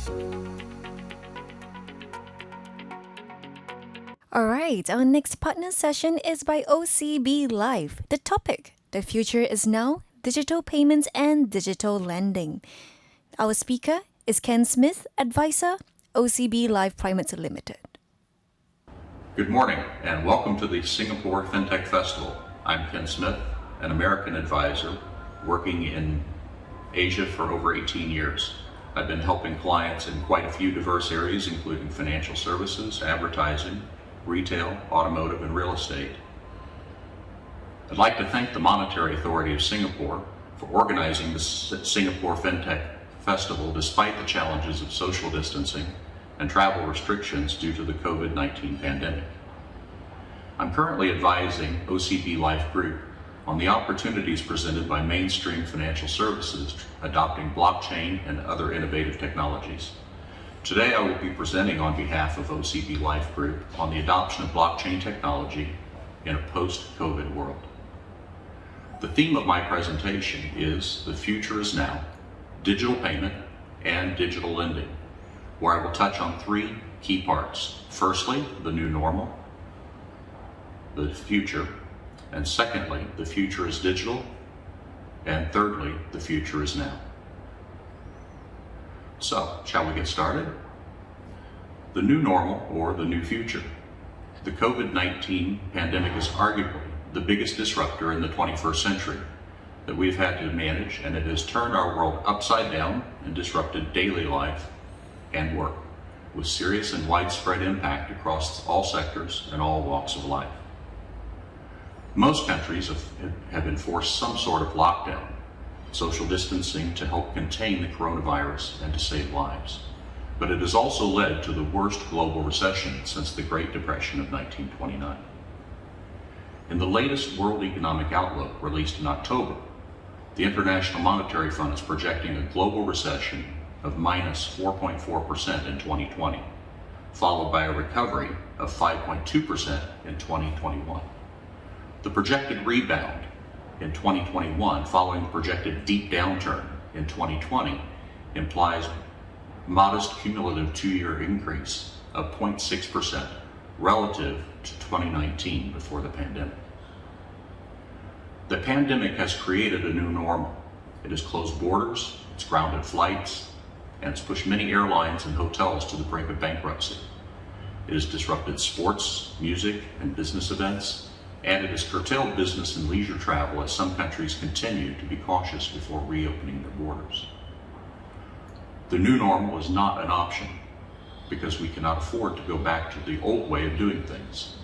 All right, our next partner session is by OCB Life. The topic, the future is now, digital payments and digital lending. Our speaker is Kenn Smith, advisor, OCB Life Private Limited. Good morning and welcome to the Singapore FinTech Festival. I'm Kenn Smith, an American advisor working in Asia for over 18 years. I've been helping clients in quite a few diverse areas, including financial services, advertising, retail, automotive, and real estate. I'd like to thank the Monetary Authority of Singapore for organizing the Singapore FinTech Festival despite the challenges of social distancing and travel restrictions due to the COVID-19 pandemic. I'm currently advising OCB Life Group on the opportunities presented by mainstream financial services adopting blockchain and other innovative technologies. Today I will be presenting on behalf of OCB Life Group on the adoption of blockchain technology in a post-COVID world. The theme of my presentation is The Future is Now, Digital Payment and Digital Lending, where I will touch on three key parts. Firstly, the new normal, the future, and secondly, the future is digital, and thirdly, the future is now. So, shall we get started? The new normal or the new future. The COVID-19 pandemic is arguably the biggest disruptor in the 21st century that we've had to manage, and it has turned our world upside down and disrupted daily life and work with serious and widespread impact across all sectors and all walks of life. Most countries have enforced some sort of lockdown, social distancing to help contain the coronavirus and to save lives. But it has also led to the worst global recession since the Great Depression of 1929. In the latest World Economic Outlook released in October, the International Monetary Fund is projecting a global recession of minus 4.4% in 2020, followed by a recovery of 5.2% in 2021. The projected rebound in 2021 following the projected deep downturn in 2020 implies modest cumulative two-year increase of 0.6% relative to 2019 before the pandemic. The pandemic has created a new normal. It has closed borders, it's grounded flights, and it's pushed many airlines and hotels to the brink of bankruptcy. It has disrupted sports, music, and business events, and it has curtailed business and leisure travel as some countries continue to be cautious before reopening their borders. The new normal is not an option because we cannot afford to go back to the old way of doing things.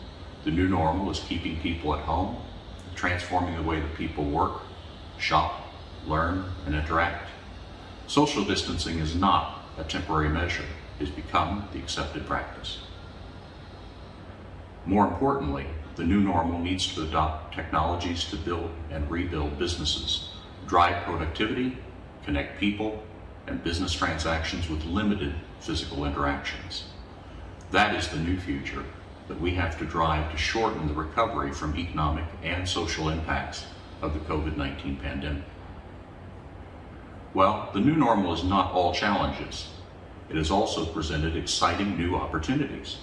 The new normal is keeping people at home, transforming the way that people work, shop, learn, and interact. Social distancing is not a temporary measure. It has become the accepted practice. More importantly, the new normal needs to adopt technologies to build and rebuild businesses, drive productivity, connect people, and business transactions with limited physical interactions. That is the new future that we have to drive to shorten the recovery from economic and social impacts of the COVID-19 pandemic. Well, the new normal is not all challenges. It has also presented exciting new opportunities.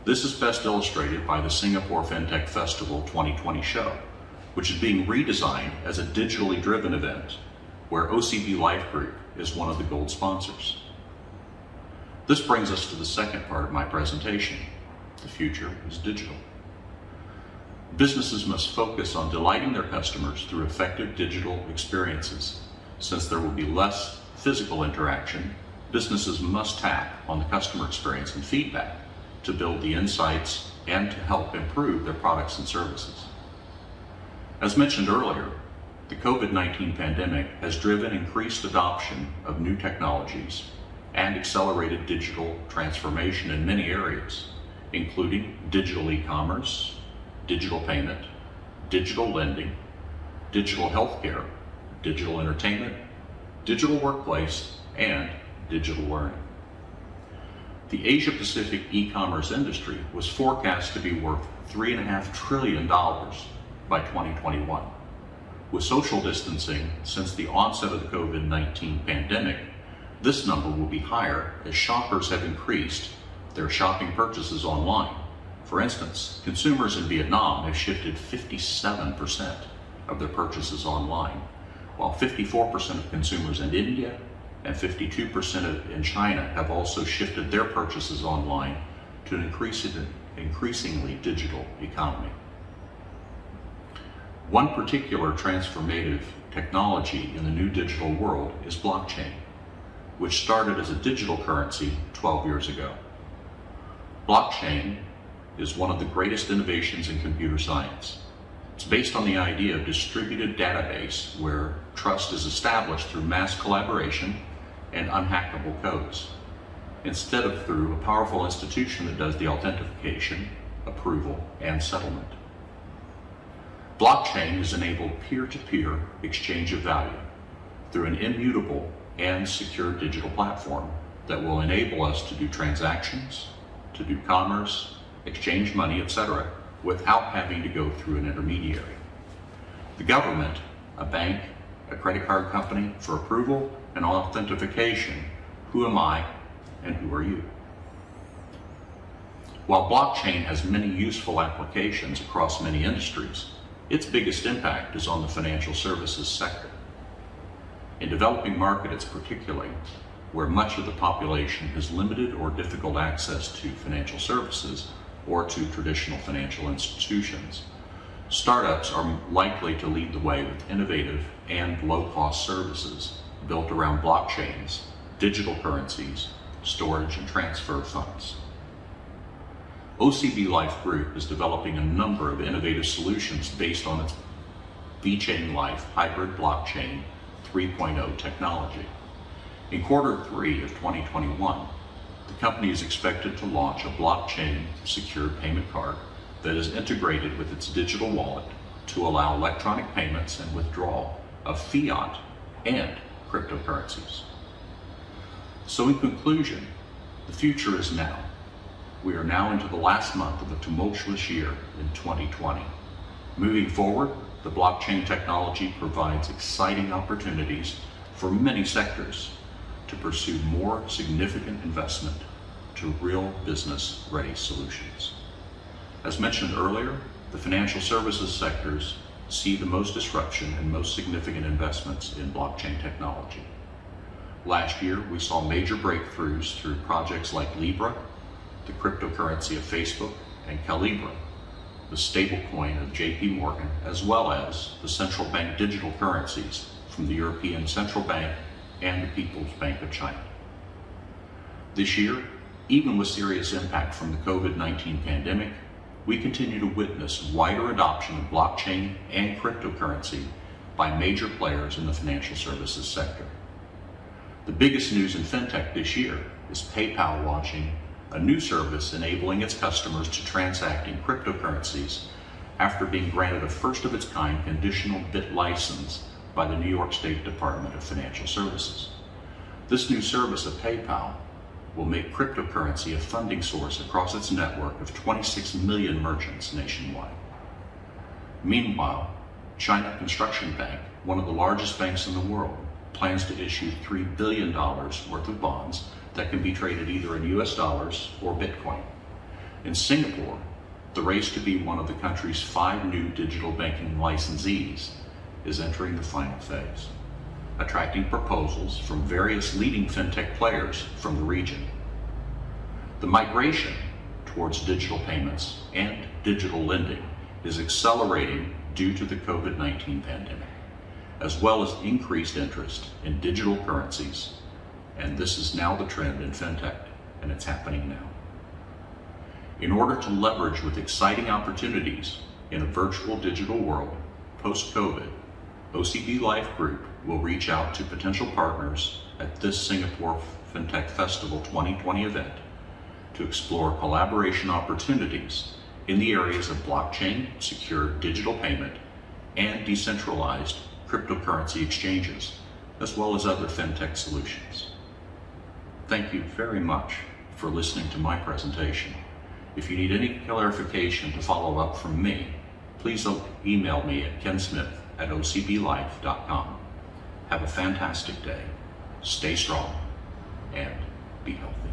This is best illustrated by the Singapore FinTech Festival 2020 show, which is being redesigned as a digitally driven event where OCB Life Group is one of the gold sponsors. This brings us to the second part of my presentation. The future is digital. Businesses must focus on delighting their customers through effective digital experiences. Since there will be less physical interaction, businesses must tap on the customer experience and feedback to build the insights and to help improve their products and services. As mentioned earlier, the COVID-19 pandemic has driven increased adoption of new technologies and accelerated digital transformation in many areas, including digital e-commerce, digital payment, digital lending, digital healthcare, digital entertainment, digital workplace, and digital learning. The Asia-Pacific e-commerce industry was forecast to be worth $3.5 trillion by 2021. With social distancing since the onset of the COVID-19 pandemic, This number will be higher as shoppers have increased their shopping purchases online. For instance, consumers in Vietnam have shifted 57% of their purchases online, while 54% of consumers in India and 52% in China have also shifted their purchases online to an increasingly digital economy. One particular transformative technology in the new digital world is blockchain, which started as a digital currency 12 years ago. Blockchain is one of the greatest innovations in computer science. It's based on the idea of distributed database where trust is established through mass collaboration and unhackable codes, instead of through a powerful institution that does the authentication, approval, and settlement. Blockchain has enabled peer-to-peer exchange of value through an immutable and secure digital platform that will enable us to do transactions, to do commerce, exchange money, etc., without having to go through an intermediary. The government, a bank, a credit card company for approval and authentication, who am I and who are you? While blockchain has many useful applications across many industries, its biggest impact is on the financial services sector. In developing markets particularly, where much of the population has limited or difficult access to financial services or to traditional financial institutions, startups are likely to lead the way with innovative and low-cost services built around blockchains, digital currencies, storage and transfer funds. OCB Life Group is developing a number of innovative solutions based on its VeChain Life hybrid blockchain 3.0 technology. In Q3 of 2021, the company is expected to launch a blockchain secured payment card that is integrated with its digital wallet to allow electronic payments and withdrawal of fiat and cryptocurrencies. So in conclusion, the future is now. We are now into the last month of a tumultuous year in 2020. Moving forward, the blockchain technology provides exciting opportunities for many sectors to pursue more significant investment to real business-ready solutions. As mentioned earlier, the financial services sectors see the most disruption and most significant investments in blockchain technology. Last year, we saw major breakthroughs through projects like Libra, the cryptocurrency of Facebook, and Calibra, the stablecoin of JP Morgan, as well as the central bank digital currencies from the European Central Bank and the People's Bank of China. This year, even with serious impact from the COVID-19 pandemic, we continue to witness wider adoption of blockchain and cryptocurrency by major players in the financial services sector. The biggest news in FinTech this year is PayPal launching a new service enabling its customers to transact in cryptocurrencies after being granted a first-of-its-kind conditional bit license by the New York State Department of Financial Services. This new service of PayPal will make cryptocurrency a funding source across its network of 26 million merchants nationwide. Meanwhile, China Construction Bank, one of the largest banks in the world, plans to issue $3 billion worth of bonds that can be traded either in US dollars or Bitcoin. In Singapore, the race to be one of the country's 5 new digital banking licensees is entering the final phase, attracting proposals from various leading FinTech players from the region. The migration towards digital payments and digital lending is accelerating due to the COVID-19 pandemic, as well as increased interest in digital currencies. And this is now the trend in FinTech, and it's happening now. In order to leverage with exciting opportunities in a virtual digital world post-COVID, OCB Life Group will reach out to potential partners at this Singapore FinTech Festival 2020 event to explore collaboration opportunities in the areas of blockchain, secure digital payment, and decentralized cryptocurrency exchanges, as well as other FinTech solutions. Thank you very much for listening to my presentation. If you need any clarification to follow up from me, please email me at kensmith@ocblife.com. Have a fantastic day. Stay strong. and be healthy.